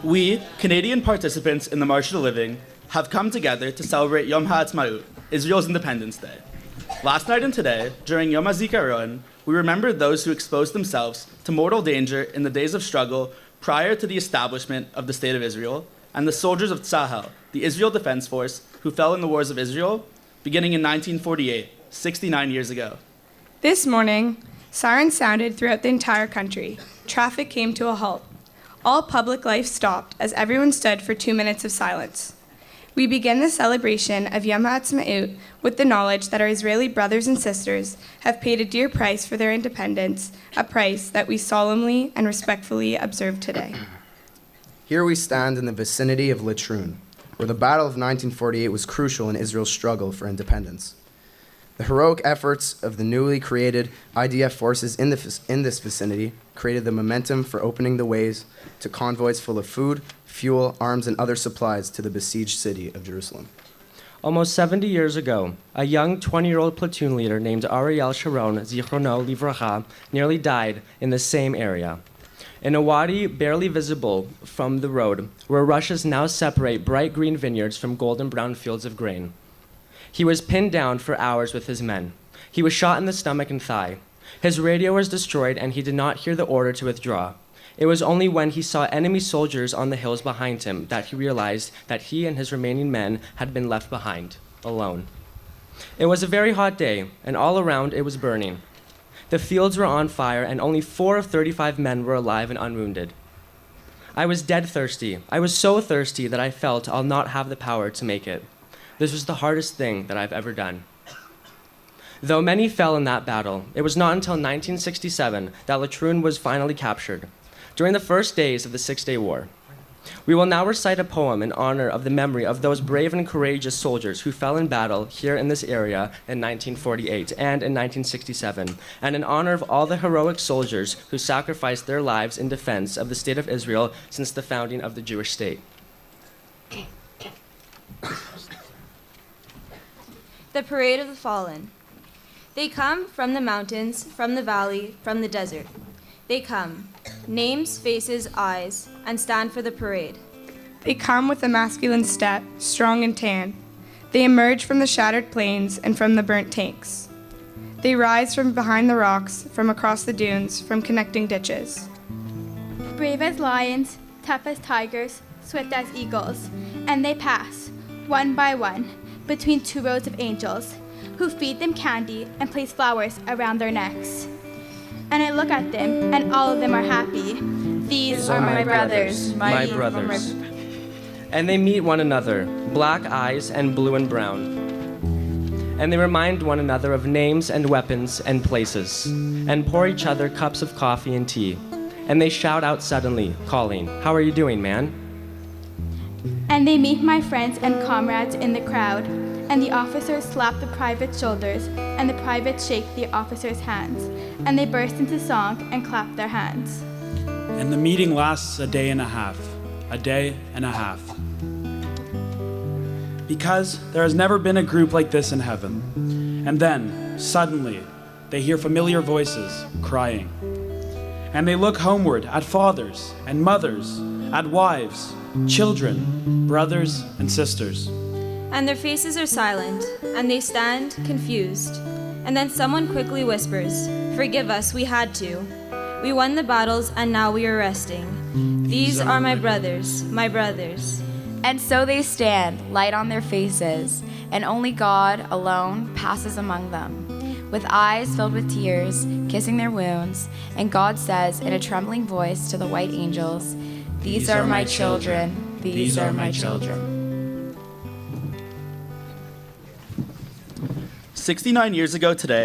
We, Canadian participants in the March to Living, have come together to celebrate Yom HaAtzmaut, Israel's Independence Day. Last night and today, during Yom HaZikaron, we remembered those who exposed themselves to mortal danger in the days of struggle prior to the establishment of the State of Israel, and the soldiers of Tzahal, the Israel Defense Force, who fell in the wars of Israel, beginning in 1948, 69 years ago. This morning, sirens sounded throughout the entire country. Traffic came to a halt. All public life stopped as everyone stood for 2 minutes of silence. We begin the celebration of Yom HaAtzmaut with the knowledge that our Israeli brothers and sisters have paid a dear price for their independence, a price that we solemnly and respectfully observe today. Here we stand in the vicinity of Latrun, where the Battle of 1948 was crucial in Israel's struggle for independence. The heroic efforts of the newly created IDF forces in this vicinity created the momentum for opening the ways to convoys full of food, fuel, arms, and other supplies to the besieged city of Jerusalem. Almost 70 years ago, a young 20-year-old platoon leader named Ariel Sharon, Zichrono Livracha, nearly died in the same area. In a wadi barely visible from the road, where rushes now separate bright green vineyards from golden brown fields of grain. He was pinned down for hours with his men. He was shot in the stomach and thigh. His radio was destroyed, and he did not hear the order to withdraw. It was only when he saw enemy soldiers on the hills behind him that he realized that he and his remaining men had been left behind, alone. It was a very hot day, and all around it was burning. The fields were on fire, and only 4 of 35 men were alive and unwounded. I was dead thirsty. I was so thirsty that I felt I'll not have the power to make it. This was the hardest thing that I've ever done. Though many fell in that battle, it was not until 1967 that Latrun was finally captured, during the first days of the Six-Day War. We will now recite a poem in honor of the memory of those brave and courageous soldiers who fell in battle here in this area in 1948 and in 1967, and in honor of all the heroic soldiers who sacrificed their lives in defense of the State of Israel since the founding of the Jewish state. The Parade of the Fallen. They come from the mountains, from the valley, from the desert. They come, names, faces, eyes, and stand for the parade. They come with a masculine step, strong and tan. They emerge from the shattered plains and from the burnt tanks. They rise from behind the rocks, from across the dunes, from connecting ditches. Brave as lions, tough as tigers, swift as eagles, and they pass, one by one, between 2 rows of angels, who feed them candy and place flowers around their necks. And I look at them, and all of them are happy. These are my brothers. My brothers. And they meet one another, black eyes and blue and brown. And they remind one another of names and weapons and places, and pour each other cups of coffee and tea. And they shout out suddenly, calling, "How are you doing, man?" And they meet my friends and comrades in the crowd, and the officers slap the private's shoulders, and the privates shake the officers' hands, and they burst into song and clap their hands. And the meeting lasts a day and a half, a day and a half. Because there has never been a group like this in heaven. And then, suddenly, they hear familiar voices crying. And they look homeward at fathers and mothers, at wives, children, brothers and sisters. And their faces are silent, and they stand confused. And then someone quickly whispers, "Forgive us, we had to. We won the battles, and now we are resting. These are my brothers, my brothers." And so they stand, light on their faces, and only God alone passes among them, with eyes filled with tears, kissing their wounds. And God says in a trembling voice to the white angels, "These are my children, these are my children." 69 years ago today,